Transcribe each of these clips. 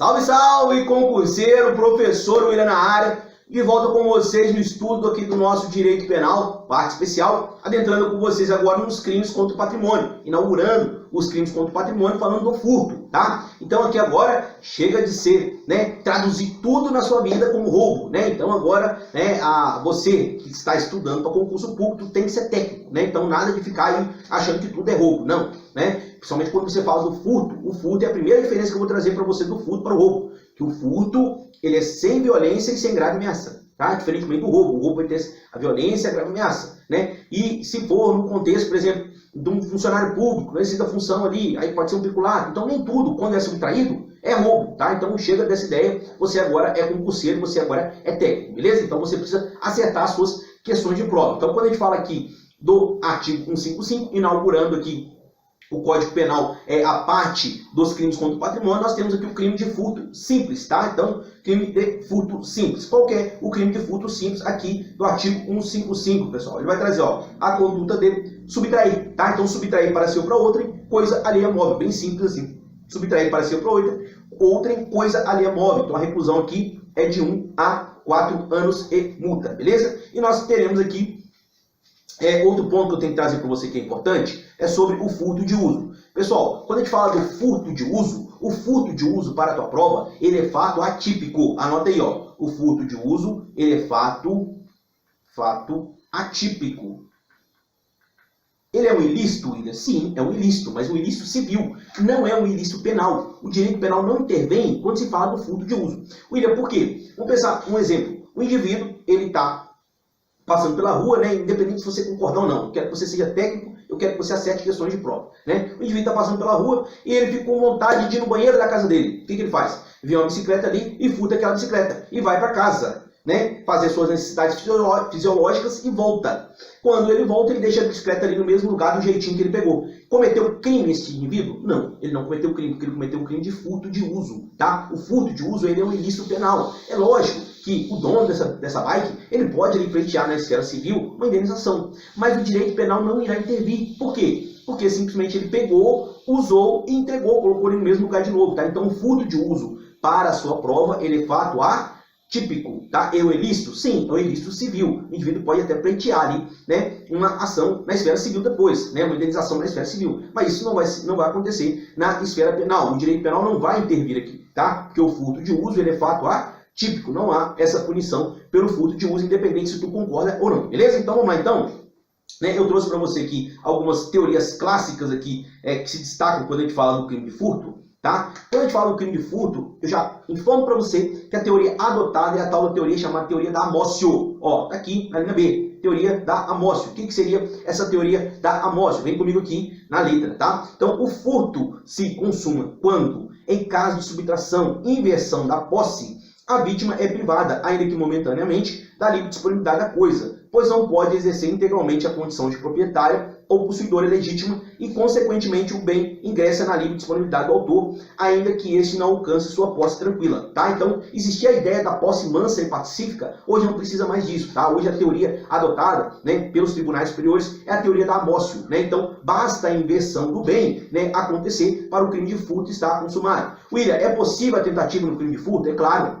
Salve, salve, concurseiro, professor William na área, de volta com vocês no estudo aqui do nosso direito penal, parte especial, adentrando com vocês agora nos crimes contra o patrimônio, inaugurando os crimes contra o patrimônio, falando do furto, tá? Então aqui agora chega de ser, traduzir tudo na sua vida como roubo, Então agora, você que está estudando para concurso público tem que ser técnico, Então nada de ficar aí achando que tudo é roubo, não, Principalmente quando você fala do furto, o furto é a primeira diferença que eu vou trazer para você do furto para o roubo. Que o furto, ele é sem violência e sem grave ameaça, tá? Diferentemente do roubo. O roubo vai ter a violência e a grave ameaça, E se for no contexto, por exemplo, de um funcionário público, existe a função ali, aí pode ser um peculado. Então nem tudo, quando é subtraído, é roubo, tá? Então chega dessa ideia, você agora é concurseiro, você agora é técnico, beleza? Então você precisa acertar as suas questões de prova. Então quando a gente fala aqui do artigo 155, inaugurando aqui o Código Penal é a parte dos crimes contra o patrimônio, nós temos aqui o crime de furto simples, tá? Então, crime de furto simples. Qual que é o crime de furto simples aqui do artigo 155, pessoal? Ele vai trazer, a conduta de subtrair, tá? Então, subtrair para si ou para outrem, coisa alheia móvel, bem simples assim. Subtrair para si ou para outrem, coisa alheia móvel. Então, a reclusão aqui é de 1 a 4 anos e multa, beleza? E nós teremos aqui outro ponto que eu tenho que trazer para você que é importante é sobre o furto de uso. Pessoal, quando a gente fala do furto de uso, o furto de uso para a tua prova, ele é fato atípico. Anota aí, O furto de uso, ele é fato atípico. Ele é um ilícito, William? Sim, é um ilícito, mas um ilícito civil, não é um ilícito penal. O direito penal não intervém quando se fala do furto de uso. William, por quê? Vamos pensar um exemplo. O indivíduo, ele está passando pela rua, independente se você concordar ou não. Eu quero que você seja técnico, eu quero que você acerte questões de prova. O indivíduo está passando pela rua e ele fica com vontade de ir no banheiro da casa dele. O que ele faz? Vê uma bicicleta ali e furta aquela bicicleta. E vai para casa, fazer suas necessidades fisiológicas e volta. Quando ele volta, ele deixa a bicicleta ali no mesmo lugar do jeitinho que ele pegou. Cometeu crime esse indivíduo? Não, ele não cometeu crime, porque ele cometeu um crime de furto de uso, tá? O furto de uso, ele é um ilícito penal. É lógico que o dono dessa bike, ele pode ali pleitear na esfera civil uma indenização, mas o direito penal não irá intervir. Por quê? Porque simplesmente ele pegou, usou e entregou, colocou ele no mesmo lugar de novo, tá? Então o furto de uso para a sua prova, ele é fato atípico, tá? É o ilícito? Sim, é o ilícito civil. O indivíduo pode até pleitear ali, uma ação na esfera civil depois, uma indenização na esfera civil. Mas isso não vai acontecer na esfera penal. O direito penal não vai intervir aqui, tá? Porque o furto de uso, ele é fato atípico. Não há essa punição pelo furto de uso, independente se tu concorda ou não. Beleza? Então vamos lá, então. Eu trouxe para você aqui algumas teorias clássicas aqui que se destacam quando a gente fala do crime de furto. Tá? Quando a gente fala do crime de furto, eu já informo para você que a teoria adotada é a tal da teoria chamada teoria da Amócio. Tá aqui na linha B, teoria da Amócio. O que seria essa teoria da Amócio? Vem comigo aqui na letra, tá? Então, o furto se consuma quando, em caso de subtração e inversão da posse, a vítima é privada, ainda que momentaneamente, da livre disponibilidade da coisa, pois não pode exercer integralmente a condição de proprietária ou possuidora legítima e, consequentemente, o bem ingressa na livre disponibilidade do autor, ainda que este não alcance sua posse tranquila, tá? Então, existia a ideia da posse mansa e pacífica, hoje não precisa mais disso, tá? Hoje a teoria adotada, pelos tribunais superiores é a teoria da Amócio, Então, basta a inversão do bem, acontecer para o crime de furto estar consumado. William, é possível a tentativa no crime de furto? É claro,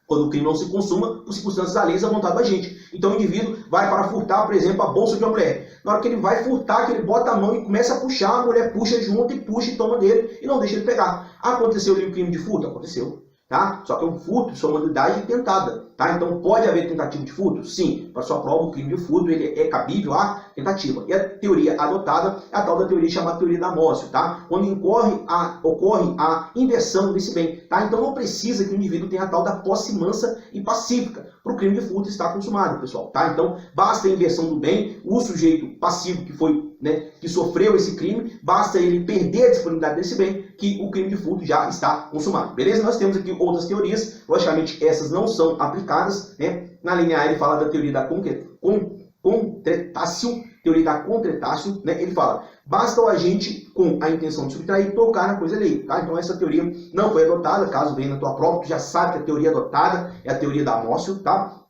Quando o crime não se consuma, por circunstâncias alheias à vontade do agente. Então o indivíduo vai para furtar, por exemplo, a bolsa de uma mulher. Na hora que ele vai furtar, que ele bota a mão e começa a puxar, a mulher puxa junto e puxa e toma dele e não deixa ele pegar. Aconteceu ali o crime de furto? Aconteceu. Tá? Só que é um furto de sua modalidade tentada. Tá? Então pode haver tentativa de furto? Sim. Para sua prova, o crime de furto ele é cabível à tentativa. E a teoria adotada é a tal da teoria chamada teoria da Amócio, tá? Quando ocorre a inversão desse bem. Tá? Então não precisa que o indivíduo tenha a tal da posse mansa e pacífica para o crime de furto estar consumado, pessoal. Tá? Então basta a inversão do bem, o sujeito passivo que foi, que sofreu esse crime, basta ele perder a disponibilidade desse bem, que o crime de furto já está consumado. Beleza? Nós temos aqui outras teorias, logicamente essas não são aplicadas, Na linha A ele fala da teoria da contretácio, teoria da contretácio, ele fala, basta o agente com a intenção de subtrair tocar na coisa alheia, tá? Então essa teoria não foi adotada, caso venha na tua prova, tu já sabe que a teoria adotada é a teoria da Amócio, tá?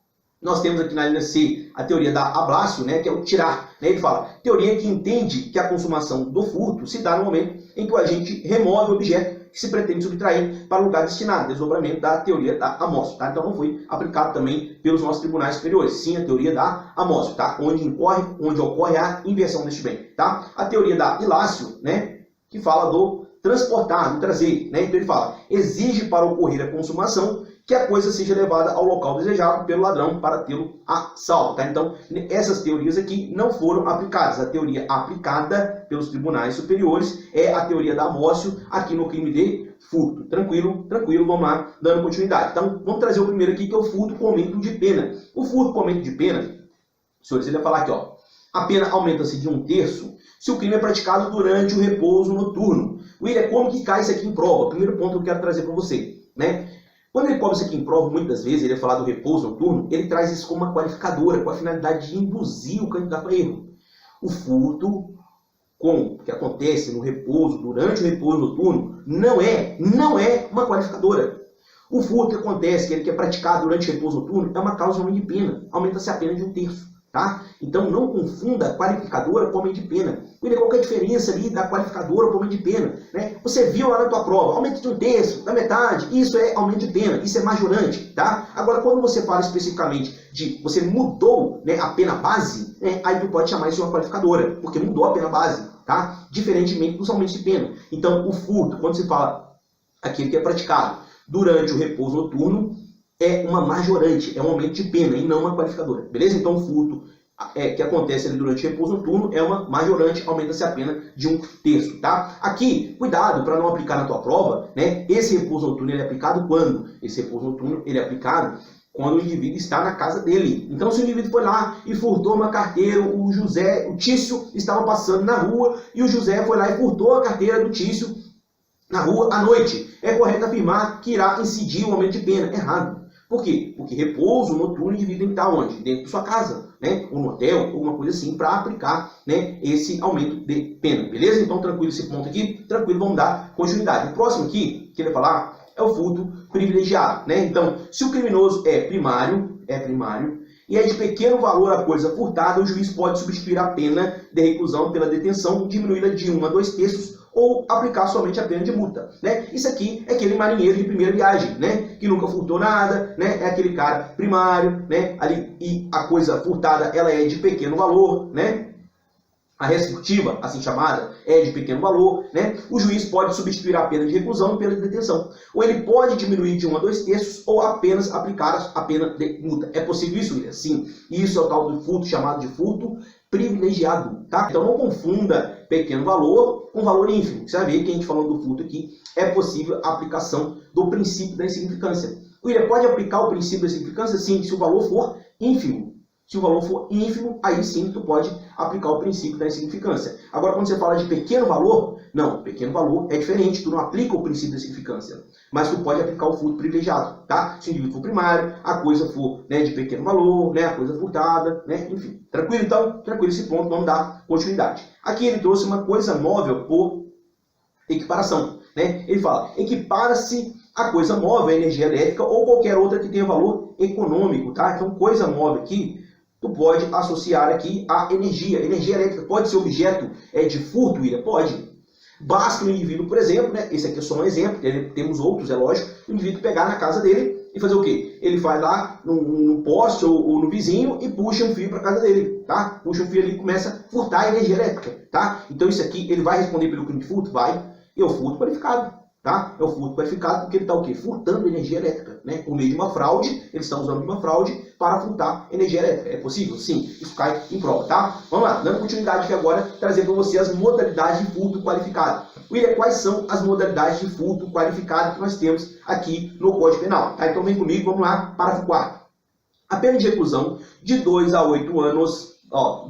nós temos aqui na linha C a teoria da Ablácio, né, que é o tirar. Né? Ele fala, teoria que entende que a consumação do furto se dá no momento em que o agente remove o objeto que se pretende subtrair para o lugar destinado, desdobramento da teoria da Amócio. Tá? Então não foi aplicado também pelos nossos tribunais superiores, sim a teoria da Amócio, tá? onde ocorre a inversão deste bem. Tá? A teoria da Ilácio, né, que fala do transportar, do trazer. Né? Então ele fala, exige para ocorrer a consumação que a coisa seja levada ao local desejado pelo ladrão para tê-lo a salvo. Tá? Então, essas teorias aqui não foram aplicadas. A teoria aplicada pelos tribunais superiores é a teoria da Amócio aqui no crime de furto. Tranquilo? Tranquilo, vamos lá, dando continuidade. Então, vamos trazer o primeiro aqui, que é o furto com aumento de pena. O furto com aumento de pena, senhores, ele vai falar aqui, ó, a pena aumenta-se de 1/3 se o crime é praticado durante o repouso noturno. William, como que cai isso aqui em prova? Primeiro ponto que eu quero trazer para você, né? Quando ele cobra isso aqui em prova, muitas vezes, ele vai falar do repouso noturno, ele traz isso como uma qualificadora, com a finalidade de induzir o candidato a erro. O furto que acontece no repouso, durante o repouso noturno, não é uma qualificadora. O furto que acontece, que é praticado durante o repouso noturno, é uma causa de aumento de pena. Aumenta-se a pena de 1/3. Tá? Então não confunda a qualificadora com aumento de pena. Qual que é a diferença ali da qualificadora com aumento de pena? Né? Você viu lá na tua prova, aumento de 1/3, da metade, isso é aumento de pena, isso é majorante. Tá? Agora, quando você fala especificamente de você mudou, né, a pena base, né, aí tu pode chamar isso de uma qualificadora, porque mudou a pena base, tá? Diferentemente dos aumentos de pena. Então, o furto, quando se fala aquele que é praticado durante o repouso noturno, é uma majorante, é um aumento de pena e não uma qualificadora, beleza? Então o furto que acontece ali durante o repouso noturno é uma majorante, aumenta-se a pena de 1/3, tá? Aqui, cuidado para não aplicar na tua prova, né? Esse repouso noturno ele é aplicado quando? Esse repouso noturno ele é aplicado quando o indivíduo está na casa dele. Então se o indivíduo foi lá e furtou uma carteira, o Tício estava passando na rua e o José foi lá e furtou a carteira do Tício na rua à noite. É correto afirmar que irá incidir o aumento de pena. Errado. Por quê? Porque repouso noturno o indivíduo tem que estar onde? Dentro de sua casa, né? Ou no hotel, alguma coisa assim, para aplicar, né, esse aumento de pena. Beleza? Então, tranquilo esse ponto aqui. Tranquilo, vamos dar continuidade. O próximo aqui, que ele vai falar, é o furto privilegiado, né? Então, se o criminoso é primário, e é de pequeno valor a coisa furtada, o juiz pode substituir a pena de reclusão pela detenção, diminuí-la de 1 a 2/3, ou aplicar somente a pena de multa, né? Isso aqui é aquele marinheiro de primeira viagem, né? Que nunca furtou nada, né? É aquele cara primário, né? Ali, e a coisa furtada, ela é de pequeno valor, né? A res furtiva, assim chamada, é de pequeno valor, né? O juiz pode substituir a pena de reclusão pela de detenção. Ou ele pode diminuir de 1 a 2/3 ou apenas aplicar a pena de multa. É possível isso, William? Sim. Isso é o tal do furto chamado de furto privilegiado, tá? Então não confunda pequeno valor com valor ínfimo. Você vai ver que a gente falando do furto aqui, é possível a aplicação do princípio da insignificância. William, pode aplicar o princípio da insignificância? Sim, se o valor for ínfimo. Se o valor for ínfimo, aí sim tu pode aplicar o princípio da insignificância. Agora, quando você fala de pequeno valor, não, pequeno valor é diferente, tu não aplica o princípio da insignificância, mas tu pode aplicar o furto privilegiado, tá? Se o indivíduo for primário, a coisa for, né, de pequeno valor, né, a coisa furtada, né, enfim. Tranquilo então? Tranquilo esse ponto, vamos dar continuidade. Aqui ele trouxe uma coisa móvel por equiparação, né? Ele fala, equipara-se a coisa móvel, a energia elétrica ou qualquer outra que tenha valor econômico, tá? Então, coisa móvel aqui, tu pode associar aqui a energia. Energia elétrica pode ser objeto de furto, William? Pode. Basta o indivíduo, por exemplo, né? Esse aqui é só um exemplo, temos outros, é lógico, o indivíduo pegar na casa dele e fazer o quê? Ele vai lá no poste ou no vizinho e puxa um fio para a casa dele, tá? Puxa um fio ali e começa a furtar a energia elétrica, tá? Então isso aqui, ele vai responder pelo crime de furto? Vai. E é o furto qualificado. Tá? É o furto qualificado porque ele está o quê? Furtando energia elétrica, né? Por meio de uma fraude, eles estão usando uma fraude para furtar energia elétrica. É possível? Sim, isso cai em prova, tá? Vamos lá, dando continuidade aqui agora, trazer para você as modalidades de furto qualificado. William, quais são as modalidades de furto qualificado que nós temos aqui no Código Penal? Tá? Então vem comigo, vamos lá, parágrafo 4. A pena de reclusão de 2 a 8 anos,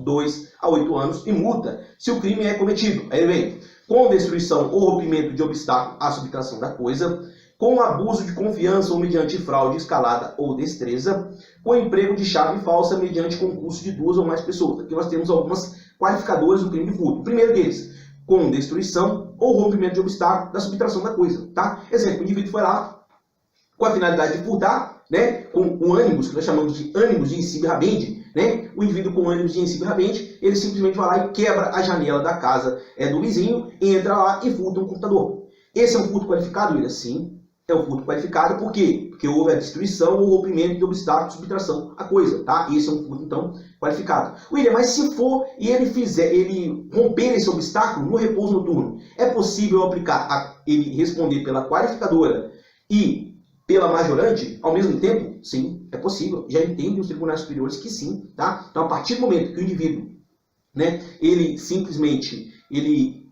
2 a 8 anos e multa se o crime é cometido. Aí vem, com destruição ou rompimento de obstáculo à subtração da coisa, com abuso de confiança ou mediante fraude, escalada ou destreza, com emprego de chave falsa mediante concurso de 2 ou mais pessoas. Aqui nós temos algumas qualificadoras do crime de furto. O primeiro deles, com destruição ou rompimento de obstáculo da subtração da coisa. Tá? Exemplo, o indivíduo foi lá com a finalidade de furtar, né, com o ânimos, que nós chamamos de ânimos de Insib Rabend, né, o indivíduo com ânimos de Insib Rabend, ele simplesmente vai lá e quebra a janela da casa do vizinho, entra lá e furta um computador. Esse é um furto qualificado, William? Sim, é um furto qualificado. Por quê? Porque houve a destruição ou rompimento de obstáculo, subtração à coisa, tá? Esse é um furto, então, qualificado. William, mas se for e ele romper esse obstáculo no repouso noturno, é possível aplicar, ele responder pela qualificadora e pela majorante ao mesmo tempo? Sim, é possível. Já entendem os tribunais superiores que sim, tá? Então, a partir do momento que o indivíduo, né, ele simplesmente, ele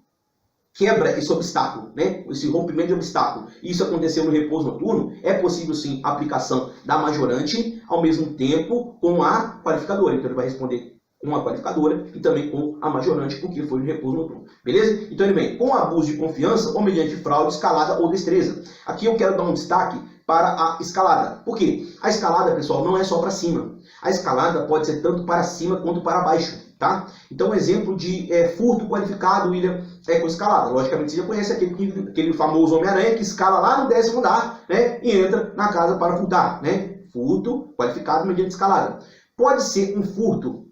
quebra esse obstáculo, né, esse rompimento de obstáculo, e isso aconteceu no repouso noturno, é possível sim a aplicação da majorante ao mesmo tempo com a qualificadora. Então ele vai responder com a qualificadora e também com a majorante, porque foi no repouso noturno. Beleza? Então ele vem com abuso de confiança ou mediante fraude, escalada ou destreza. Aqui eu quero dar um destaque para a escalada. Por quê? A escalada, pessoal, não é só para cima. A escalada pode ser tanto para cima quanto para baixo. Tá? Então, um exemplo de furto qualificado, William, é com escalada. Logicamente, você já conhece aquele famoso Homem-Aranha que escala lá no 10º andar, né, e entra na casa para furtar. Né? Furto qualificado mediante escalada. Pode ser um furto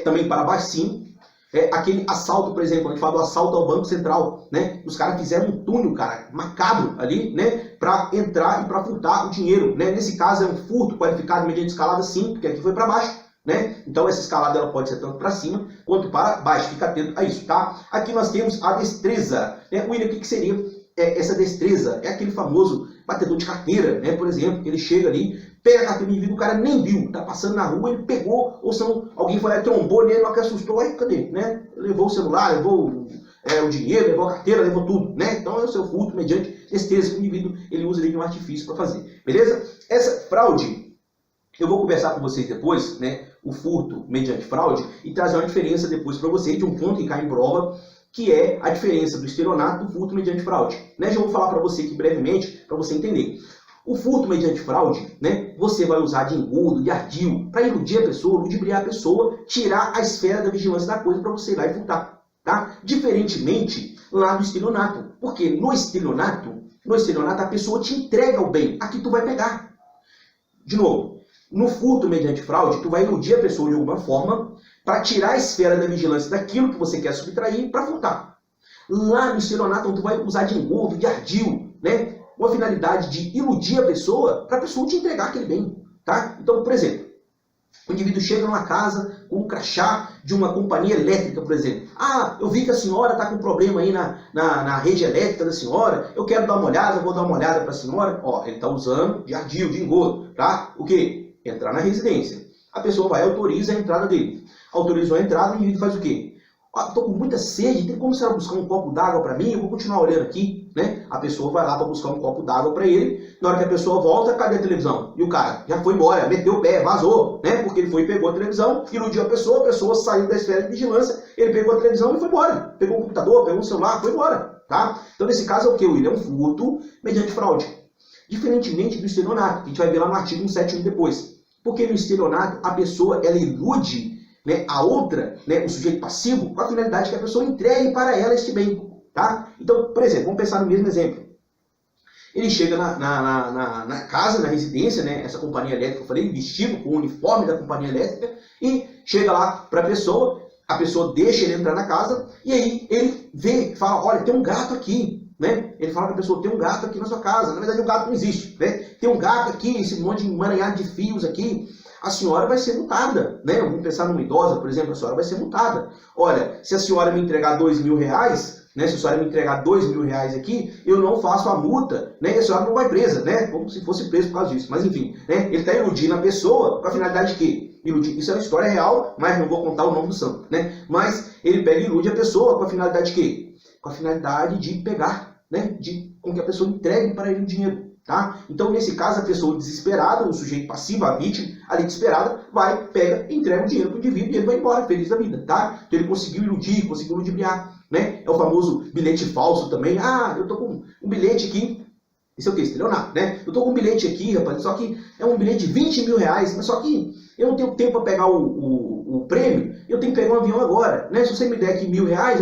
também para baixo, sim. Aquele assalto, por exemplo, a gente fala do assalto ao Banco Central, né? Os caras fizeram um túnel, cara, macabro ali, né? Para entrar e para furtar o dinheiro, né? Nesse caso é um furto qualificado mediante escalada, sim, porque aqui foi para baixo, né? Então essa escalada ela pode ser tanto para cima quanto para baixo. Fica atento a isso, tá? Aqui nós temos a destreza, né? William, o que seria essa destreza? É aquele famoso batedor de carteira, né? Por exemplo, que ele chega ali, pega a carteira do indivíduo, o cara nem viu, tá passando na rua, ele pegou, ou se não, alguém foi lá e trombou nele, que assustou, aí cadê, né? Levou o celular, levou o dinheiro, levou a carteira, levou tudo, né? Então é o seu furto mediante destreza que o indivíduo ele usa ali de um artifício para fazer, beleza? Essa fraude, eu vou conversar com vocês depois, né? O furto mediante fraude e trazer uma diferença depois para vocês de um ponto que cai em prova, que é a diferença do estelionato do furto mediante fraude. Né? Já vou falar para você aqui brevemente, para você entender. O furto mediante fraude, né, você vai usar de engodo, de ardil, para iludir a pessoa, ludibriar a pessoa, tirar a esfera da vigilância da coisa para você ir lá e furtar. Tá? Diferentemente lá do estelionato. Porque no estelionato a pessoa te entrega o bem. Aqui tu vai pegar. De novo, no furto mediante fraude, tu vai iludir a pessoa de alguma forma para tirar a esfera da vigilância daquilo que você quer subtrair para furtar. Lá no estelionato, tu vai usar de engodo, de ardil, né? Com a finalidade de iludir a pessoa para a pessoa te entregar aquele bem. Tá? Então, por exemplo, o indivíduo chega numa casa com um crachá de uma companhia elétrica, por exemplo. Ah, eu vi que a senhora está com problema aí na rede elétrica da senhora, eu quero dar uma olhada, vou dar uma olhada para a senhora. Ó, ele está usando de ardil, de engodo. Tá? O quê? Entrar na residência. A pessoa vai e autoriza a entrada dele. Autorizou a entrada, o indivíduo faz o quê? Estou com muita sede, tem como você buscar um copo d'água para mim? Eu vou continuar olhando aqui, né? A pessoa vai lá para buscar um copo d'água para ele. Na hora que a pessoa volta, cadê a televisão? E o cara já foi embora, meteu o pé, vazou, né? Porque ele foi e pegou a televisão, iludiu a pessoa saiu da esfera de vigilância, ele pegou a televisão e foi embora. Pegou o computador, pegou o celular, foi embora, tá? Então nesse caso é o que, William? É um furto mediante fraude. Diferentemente do estelionato, que a gente vai ver lá no artigo 171 depois. Porque no estelionato a pessoa ela ilude, né, a outra, né, o sujeito passivo, com a finalidade que a pessoa entregue para ela este bem. Tá? Então, por exemplo, vamos pensar no mesmo exemplo. Ele chega na casa, na residência, né, essa companhia elétrica, eu falei, vestido com o uniforme da companhia elétrica, e chega lá para a pessoa deixa ele entrar na casa, e aí ele vê, fala, olha, tem um gato aqui. Né? Ele fala para a pessoa, tem um gato aqui na sua casa. Na verdade, o gato não existe. Né? Tem um gato aqui, esse monte de emaranhado de fios aqui. A senhora vai ser multada. Né? Vamos pensar numa idosa, por exemplo, a senhora vai ser multada. Olha, se a senhora me entregar R$2.000, né? Se a senhora me entregar R$2.000 aqui, eu não faço a multa, né? E a senhora não vai presa, né? Como se fosse preso por causa disso. Mas enfim, né? Ele está iludindo a pessoa com a finalidade de quê? Iludir. Isso é uma história real, mas não vou contar o nome do santo. Né? Mas ele pega e ilude a pessoa com a finalidade de quê? Com a finalidade de pegar, né? Com que a pessoa entregue para ele o dinheiro. Tá? Então, nesse caso, a pessoa desesperada, o sujeito passivo, a vítima, ali desesperada, vai, pega e entrega o dinheiro para o indivíduo e ele vai embora, feliz da vida. Tá? Então, ele conseguiu iludir, conseguiu ludibriar. Né? É o famoso bilhete falso também. Ah, eu estou com um bilhete aqui. Isso é o que? Estelionato, né? Eu estou com um bilhete aqui, rapaz, só que é um bilhete de R$20.000, mas só que eu não tenho tempo para pegar o o prêmio, eu tenho que pegar um avião agora, né? Se você me der aqui R$1.000,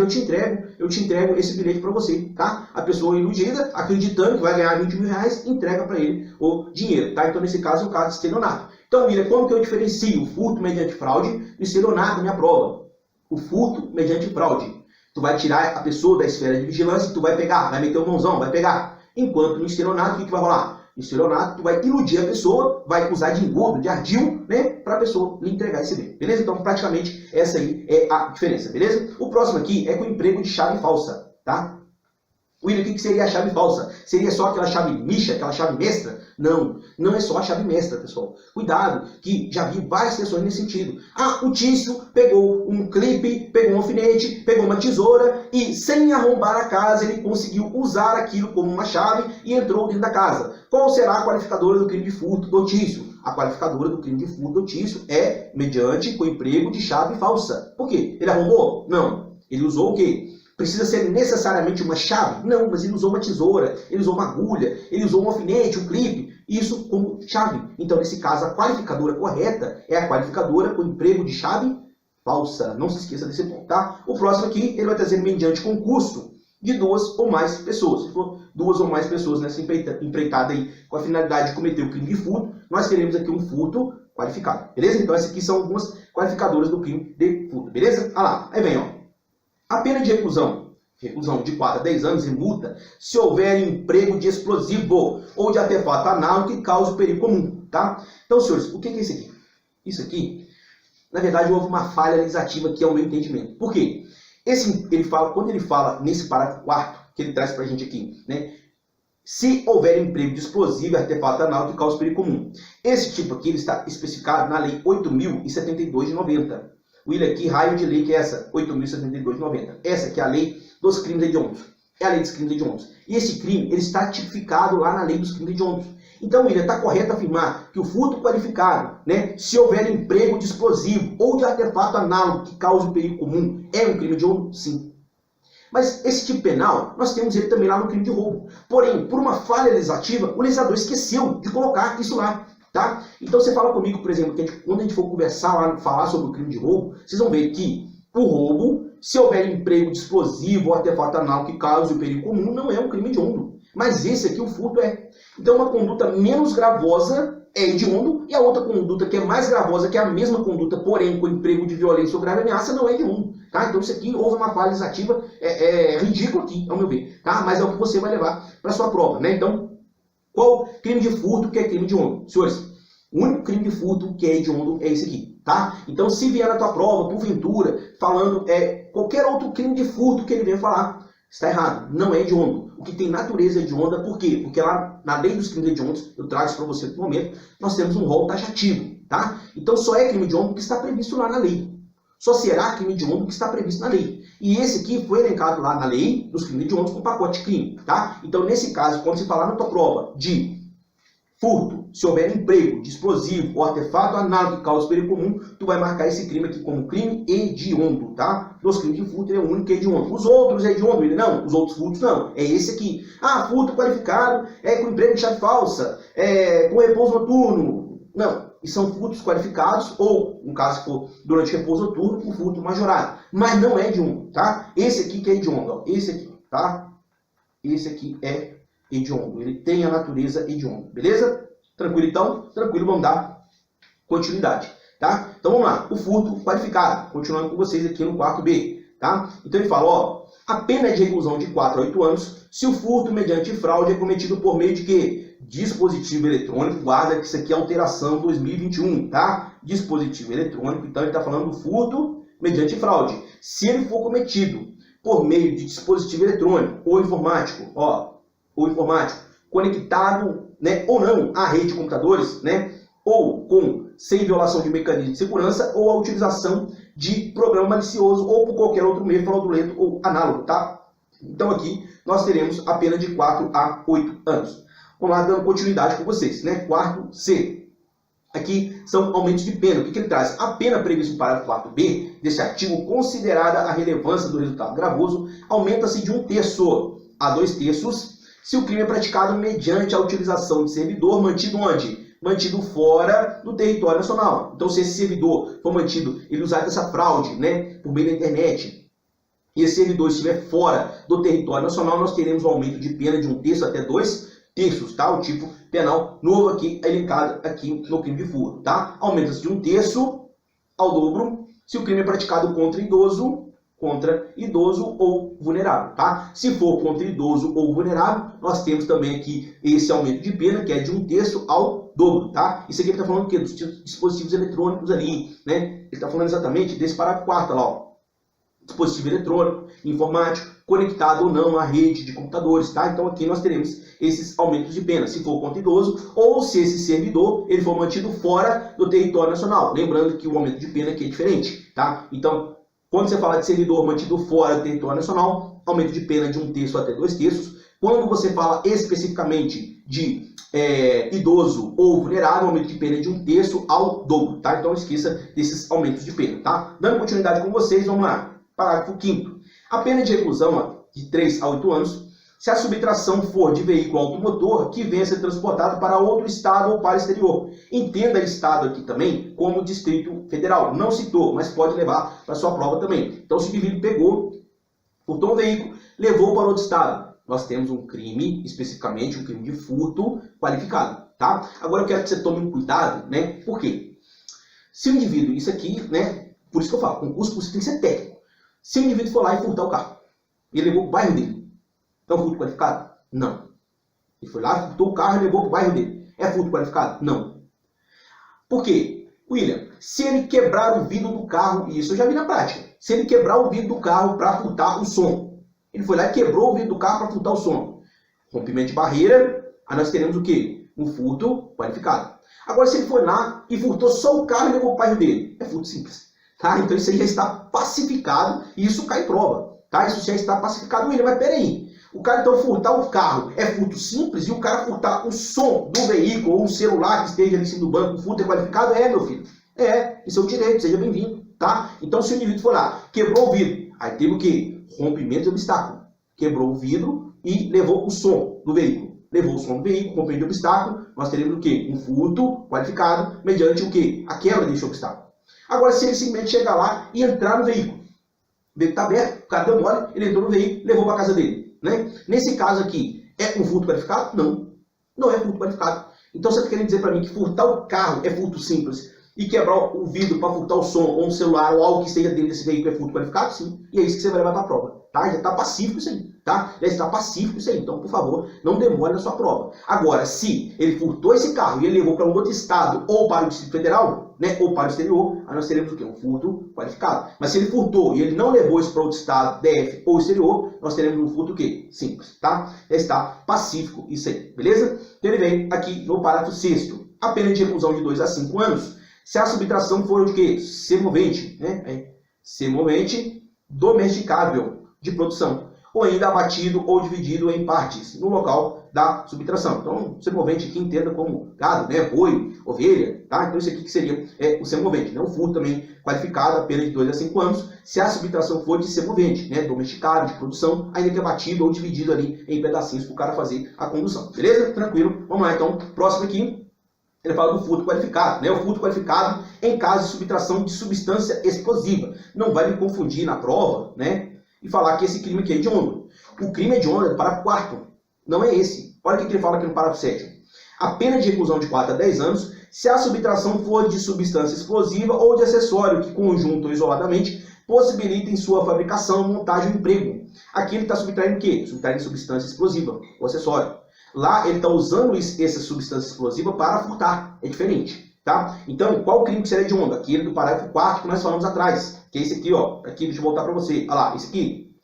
eu te entrego esse bilhete para você, tá? A pessoa iludida, acreditando que vai ganhar R$20.000, entrega para ele o dinheiro, tá? Então, nesse caso, é o caso de estelionato. Então, William, como que eu diferencio o furto mediante fraude do estelionato na minha prova? O furto mediante fraude. Tu vai tirar a pessoa da esfera de vigilância, tu vai pegar, vai meter o mãozão, vai pegar. Enquanto no estelionato, o que vai rolar? No estelionato, tu vai iludir a pessoa, vai usar de engodo, de ardil, né? Para a pessoa lhe entregar esse bem. Beleza? Então, praticamente, essa aí é a diferença. Beleza? O próximo aqui é com o emprego de chave falsa, tá? William, o que seria a chave falsa? Seria só aquela chave micha, aquela chave mestra? Não, não é só a chave mestra, pessoal. Cuidado, que já vi várias questões nesse sentido. Ah, o Tício pegou um clipe, pegou um alfinete, pegou uma tesoura e, sem arrombar a casa, ele conseguiu usar aquilo como uma chave e entrou dentro da casa. Qual será a qualificadora do crime de furto do Tício? A qualificadora do crime de furto do Tício é mediante o emprego de chave falsa. Por quê? Ele arrombou? Não. Ele usou o quê? Precisa ser necessariamente uma chave? Não, mas ele usou uma tesoura, ele usou uma agulha, ele usou um alfinete, um clipe, isso como chave. Então, nesse caso, a qualificadora correta é a qualificadora com emprego de chave falsa. Não se esqueça desse ponto, tá? O próximo aqui, ele vai trazer mediante concurso de 2 ou mais pessoas. Se for 2 ou mais pessoas nessa empreitada aí com a finalidade de cometer o crime de furto, nós teremos aqui um furto qualificado, beleza? Então, essas aqui são algumas qualificadoras do crime de furto, beleza? Olha lá, aí vem, ó. A pena de reclusão de 4 a 10 anos e multa se houver emprego de explosivo ou de artefato análogo que cause perigo comum, tá? Então, senhores, o que é isso aqui? Isso aqui, na verdade, houve uma falha legislativa aqui ao meu entendimento. Por quê? Quando ele fala nesse parágrafo 4º, que ele traz pra gente aqui, né? Se houver emprego de explosivo e artefato análogo que cause perigo comum. Esse tipo aqui ele está especificado na Lei 8.072 de 90. William, que raio de lei que é essa? 8.072 de 90. Essa aqui é a lei dos crimes hediondos. É a lei dos crimes hediondos. E esse crime, ele está tipificado lá na lei dos crimes hediondos. Então, William, está correto afirmar que o furto qualificado, né, se houver emprego de explosivo ou de artefato análogo que cause perigo comum, é um crime hediondo? Sim. Mas esse tipo penal, nós temos ele também lá no crime de roubo. Porém, por uma falha legislativa, o legislador esqueceu de colocar isso lá. Tá? Então você fala comigo, por exemplo, que quando a gente for conversar lá, falar sobre o crime de roubo, vocês vão ver que o roubo, se houver emprego de explosivo ou artefato análogo que cause o perigo comum, não é um crime hediondo. Mas esse aqui, o furto, é. Então uma conduta menos gravosa é hediondo e a outra conduta que é mais gravosa, que é a mesma conduta, porém com emprego de violência ou grave ameaça, não é hediondo. Tá? Então isso aqui houve uma falha legislativa ridícula aqui, ao meu ver. Tá? Mas é o que você vai levar para sua prova. Né? Então, qual crime de furto que é crime hediondo? Senhores, o único crime de furto que é hediondo é esse aqui, tá? Então, se vier na tua prova, porventura, falando qualquer outro crime de furto que ele venha falar, está errado, não é hediondo. O que tem natureza hedionda, por quê? Porque lá na lei dos crimes hediondos, eu trago isso para você no momento, nós temos um rol taxativo, tá? Então, só é crime hediondo que está previsto lá na lei. Só será crime hediondo que está previsto na lei. E esse aqui foi elencado lá na lei dos crimes hediondos com pacote de crime, tá? Então, nesse caso, quando você falar na tua prova de furto, se houver emprego de explosivo ou artefato análogo que cause perigo comum, tu vai marcar esse crime aqui como crime hediondo, tá? Dos crimes de furto, ele é o único que é hediondo. Os outros é hediondo, ele não. Os outros furtos não. É esse aqui. Ah, furto qualificado com emprego de chave falsa, com repouso noturno. Não. E são furtos qualificados, ou, no caso, se for durante repouso noturno, um furto majorado. Mas não é hediondo, tá? Esse aqui que é hediondo, ó. Esse aqui, tá? Esse aqui é hediondo. Ele tem a natureza hedionda. Beleza? Tranquilo, então? Tranquilo, vamos dar continuidade, tá? Então, vamos lá. O furto qualificado. Continuando com vocês aqui no quarto B, tá? Então, ele fala, ó, a pena é de reclusão de 4 a 8 anos se o furto mediante fraude é cometido por meio de quê? Dispositivo eletrônico, guarda que isso aqui é alteração 2021, tá? Dispositivo eletrônico, então ele está falando do furto mediante fraude. Se ele for cometido por meio de dispositivo eletrônico ou informático, conectado, né, ou não à rede de computadores, né, ou sem violação de mecanismo de segurança, ou a utilização de programa malicioso, ou por qualquer outro meio fraudulento ou análogo, tá? Então aqui nós teremos a pena de 4 a 8 anos. Vamos lá, dando continuidade com vocês, né? Quarto C. Aqui são aumentos de pena. O que ele traz? A pena prevista no parágrafo 4b desse artigo, considerada a relevância do resultado gravoso, aumenta-se de 1/3 a 2/3 se o crime é praticado mediante a utilização de servidor mantido onde? mantido fora do território nacional. Então, se esse servidor for mantido, ele usar essa fraude, né, por meio da internet, e esse servidor estiver fora do território nacional, nós teremos um aumento de pena de 1/3 até 2/3, tá? O tipo penal novo aqui, elencado aqui no crime de furto, tá? Aumenta-se de 1/3 ao dobro se o crime é praticado contra idoso ou vulnerável, tá? Se for contra idoso ou vulnerável, nós temos também aqui esse aumento de pena, que é de 1/3 ao dobro, tá? Isso aqui ele está falando o quê? Dos dispositivos eletrônicos ali, né? Ele está falando exatamente desse parágrafo 4º lá, ó. Dispositivo eletrônico, informático, conectado ou não à rede de computadores, tá? Então aqui nós teremos esses aumentos de pena, se for contra idoso ou se esse servidor ele for mantido fora do território nacional. Lembrando que o aumento de pena aqui é diferente, tá? Então, quando você fala de servidor mantido fora do território nacional, aumento de pena de 1/3 até 2/3. Quando você fala especificamente de idoso ou vulnerável, aumento de pena de 1/3 ao dobro, tá? Então não esqueça desses aumentos de pena, tá? Dando continuidade com vocês, vamos lá. Parágrafo 5º. A pena de reclusão de 3 a 8 anos, se a subtração for de veículo automotor que venha a ser transportado para outro estado ou para o exterior. Entenda estado aqui também como Distrito Federal. Não citou, mas pode levar para sua prova também. Então, se o indivíduo pegou, furtou um veículo, levou para outro estado. Nós temos um crime, especificamente um crime de furto qualificado, tá? Agora eu quero que você tome um cuidado, né? Por quê? Se o indivíduo, isso aqui, né? Por isso que eu falo, concurso você tem que ser técnico. Se o indivíduo for lá e furtar o carro, ele levou para o bairro dele, é um furto qualificado? Não. Ele foi lá, furtou o carro e levou para o bairro dele. É furto qualificado? Não. Por quê? William, se ele quebrar o vidro do carro, e isso eu já vi na prática, se ele quebrar o vidro do carro para furtar o som, ele foi lá e quebrou o vidro do carro para furtar o som. Rompimento de barreira, aí nós teremos o quê? Um furto qualificado. Agora, se ele foi lá e furtou só o carro e levou para o bairro dele, é furto simples. Tá? Então isso aí já está pacificado e isso cai em prova. Tá? Isso já está pacificado. William, mas peraí. O cara então furtar o carro é furto simples e o cara furtar o som do veículo ou um celular que esteja ali em cima do banco, o furto é qualificado? É, meu filho. É, isso é o direito, seja bem-vindo. Tá? Então se o indivíduo for lá, quebrou o vidro, aí teve o quê? Rompimento de obstáculo. Quebrou o vidro e levou o som do veículo. Levou o som do veículo, rompimento de obstáculo, nós teremos o quê? Um furto qualificado mediante o quê? A quebra desse obstáculo. Agora, se ele simplesmente chegar lá e entrar no veículo, o veículo está aberto, o cara deu mole, ele entrou no veículo e levou para a casa dele. Né? Nesse caso aqui, é um furto qualificado? Não. Não é furto qualificado. Então você está querendo dizer para mim que furtar o carro é furto simples e quebrar o vidro para furtar o som ou um celular ou algo que esteja dentro desse veículo é furto qualificado? Sim. E é isso que você vai levar para a prova. Tá? Já está pacífico isso aí. Tá? Já está pacífico isso aí. Então, por favor, não demore na sua prova. Agora, se ele furtou esse carro e ele levou para um outro estado ou para o Distrito Federal, né, ou para o exterior, aí nós teremos o quê? Um furto qualificado. Mas se ele furtou e ele não levou isso para outro estado, DF ou exterior, nós teremos um furto o quê? Simples. Tá? Já está pacífico isso aí. Beleza? Então ele vem aqui no parágrafo 6º. A pena de reclusão de 2 a 5 anos, se a subtração for de quê? Semovente, né? Semovente domesticável de produção, ou ainda abatido ou dividido em partes no local da subtração. Então, semovente aqui entenda como gado, né, boi, ovelha, tá? Então isso aqui que seria o semovente, né? O furto também qualificado, a pena de 2 a 5 anos, se a subtração for de semovente, né, domesticado, de produção, ainda que abatido ou dividido ali em pedacinhos para o cara fazer a condução. Beleza? Tranquilo? Vamos lá, então. Próximo aqui, ele fala do furto qualificado, né? O furto qualificado em caso de subtração de substância explosiva. Não vai me confundir na prova, né? E falar que esse crime aqui é hediondo. O crime hediondo é do parágrafo 4º. Não é esse. Olha o que ele fala aqui no parágrafo 7º. A pena de reclusão de 4 a 10 anos, se a subtração for de substância explosiva ou de acessório que, conjunto ou isoladamente, possibilitem sua fabricação, montagem ou emprego. Aqui ele está subtraindo o quê? Subtraindo substância explosiva, ou acessório. Lá ele está usando essa substância explosiva para furtar. É diferente. Tá? Então, qual o crime que seria hediondo? Aquele do parágrafo 4º que nós falamos atrás. Que é esse aqui, ó. Aqui, deixa eu voltar para você. Olha lá, esse aqui.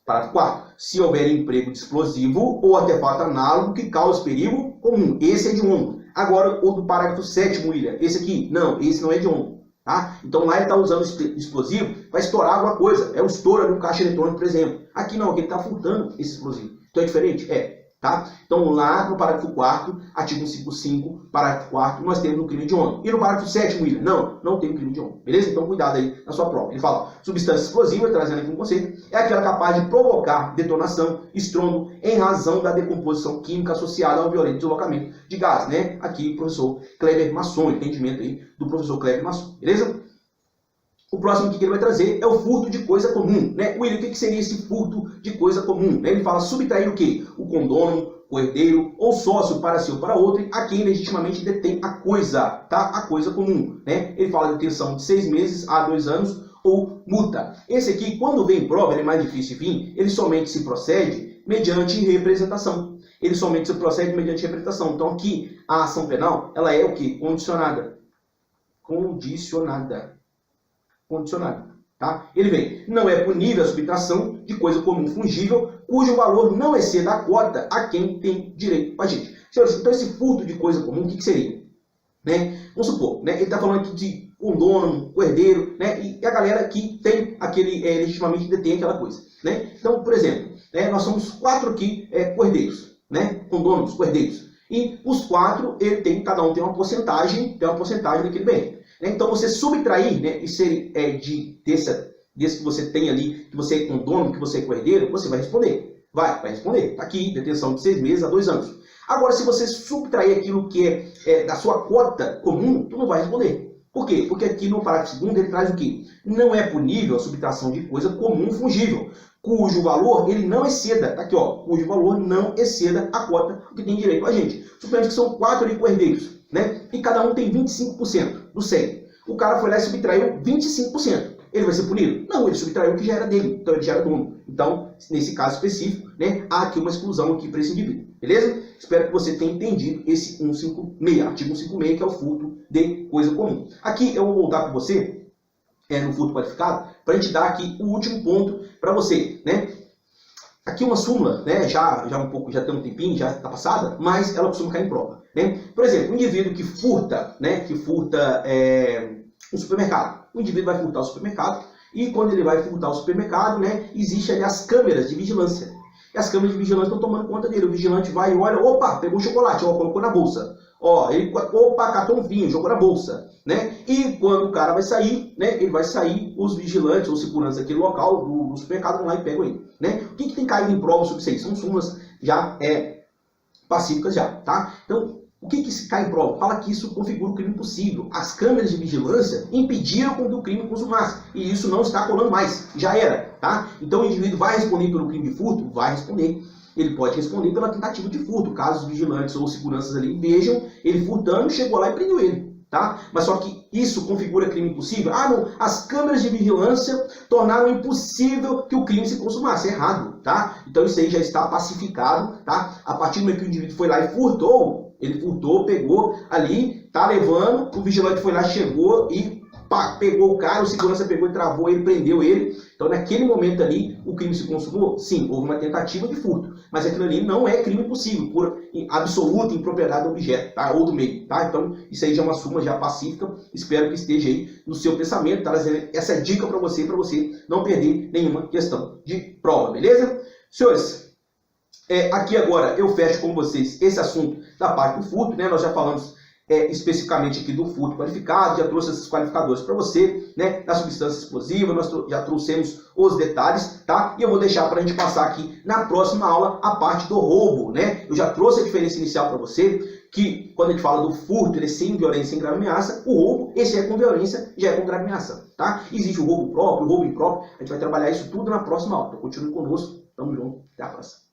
Parágrafo 4º. Se houver emprego de explosivo ou artefato análogo que cause perigo comum. Esse é hediondo. Agora, o do parágrafo 7º, William. Esse aqui. Não, esse não é hediondo. Tá? Então, lá ele está usando explosivo para estourar alguma coisa. É o estouro de um caixa eletrônico, por exemplo. Aqui não, aqui ele está furtando esse explosivo. Então, é diferente? É. tá? Então, lá no parágrafo 4º, artigo 155, parágrafo 4º, nós temos o crime hediondo. E no parágrafo 7º, William? Não tem crime hediondo, beleza? Então, cuidado aí na sua prova. Ele fala, substância explosiva, trazendo aqui um conceito, é aquela capaz de provocar detonação, estrondo, em razão da decomposição química associada ao violento deslocamento de gás, né? Aqui, professor Kleber Masson, entendimento aí do professor Kleber Masson, beleza? O próximo que ele vai trazer é o furto de coisa comum, né? William, o que seria esse furto de coisa comum? Ele fala subtrair o quê? O condômino, o herdeiro ou sócio para si ou para outro, a quem legitimamente detém a coisa, tá? A coisa comum, né? Ele fala de detenção de 6 meses a 2 anos ou multa. Esse aqui, quando vem em prova, ele é mais difícil de vir, ele somente se procede mediante representação. Ele somente se procede mediante representação. Então aqui, a ação penal, ela é o quê? Condicionada. Condicionada, tá? Ele vem, não é punível a subtração de coisa comum fungível, cujo valor não exceda a cota a quem tem direito a gente. Senhores, então esse furto de coisa comum, o que seria? Né? Vamos supor, né? Ele está falando aqui de condômino, o herdeiro, né? E a galera que tem aquele, legitimamente detém aquela coisa, né? Então, por exemplo, né? Nós somos 4 aqui, cordeiros, né? Condôminos, cordeiros. E os 4, cada um tem uma porcentagem daquele bem. Então, você subtrair, né, e ser desse que você tem ali, que você é condômino, que você é coerdeiro, você vai responder. Vai responder. Está aqui, detenção de 6 meses a 2 anos. Agora, se você subtrair aquilo que é da sua cota comum, tu não vai responder. Por quê? Porque aqui no parágrafo 2º ele traz o quê? Não é punível a subtração de coisa comum fungível, cujo valor ele não exceda, tá aqui ó, cujo valor não exceda a cota que tem direito a gente. Suponhamos que são 4 ali coerdeiros, né? E cada um tem 25% do 100. O cara foi lá e subtraiu 25%. Ele vai ser punido? Não, ele subtraiu o que já era dele, então ele já era dono. Então, nesse caso específico, né, há aqui uma exclusão aqui para esse indivíduo. Beleza? Espero que você tenha entendido esse 156, artigo 156, que é o furto de coisa comum. Aqui eu vou voltar com você, no furto qualificado, para a gente dar aqui o último ponto para você, né? Aqui uma súmula, né, já tem um tempinho, já está passada, mas ela costuma cair em prova, né? Por exemplo, um indivíduo que furta, né, um supermercado. O indivíduo vai furtar o supermercado e quando ele vai furtar o supermercado, né, existe ali as câmeras de vigilância. E as câmeras de vigilância estão tomando conta dele. O vigilante vai e olha, opa, pegou o chocolate, ó, colocou na bolsa. Ó, opa, catou um vinho, jogou na bolsa, né? E quando o cara vai sair, né, ele vai sair, os vigilantes ou seguranças daquele local, do supermercado, vão lá e pegam ele, né? O que tem caído em prova sobre isso aí? São súmulas já pacíficas já, tá? Então, o que se cai em prova? Fala que isso configura o crime possível. As câmeras de vigilância impediram com que o crime consumasse. E isso não está colando mais. Já era, tá? Então o indivíduo vai responder pelo crime de furto? Vai responder. Ele pode responder pela tentativa de furto, caso os vigilantes ou seguranças ali vejam ele furtando, chegou lá e prendeu ele, tá? Mas só que isso configura crime impossível? Ah, não, as câmeras de vigilância tornaram impossível que o crime se consumasse. Errado, tá? Então isso aí já está pacificado, tá? A partir do momento que o indivíduo foi lá e furtou, ele furtou, pegou ali, tá levando, o vigilante foi lá, chegou e pá, pegou o cara, o segurança pegou e travou ele, prendeu ele. Então, naquele momento ali, o crime se consumou? Sim, houve uma tentativa de furto. Mas aquilo ali não é crime possível, por absoluta impropriedade do objeto, tá? Ou do meio, tá? Então, isso aí já é uma súmula já pacífica. Espero que esteja aí no seu pensamento, tá? Essa dica para você não perder nenhuma questão de prova, beleza? Senhores, aqui agora eu fecho com vocês esse assunto da parte do furto, né? Nós já falamos especificamente aqui do furto qualificado, já trouxe esses qualificadores para você, né? Da substância explosiva, nós já trouxemos os detalhes, tá? E eu vou deixar para a gente passar aqui na próxima aula a parte do roubo, né? Eu já trouxe a diferença inicial para você, que quando a gente fala do furto, ele é sem violência, sem grave ameaça, o roubo, esse é com violência, já é com grave ameaça, tá? Existe o roubo próprio, o roubo impróprio, a gente vai trabalhar isso tudo na próxima aula. Então continue conosco, tamo junto, até a próxima.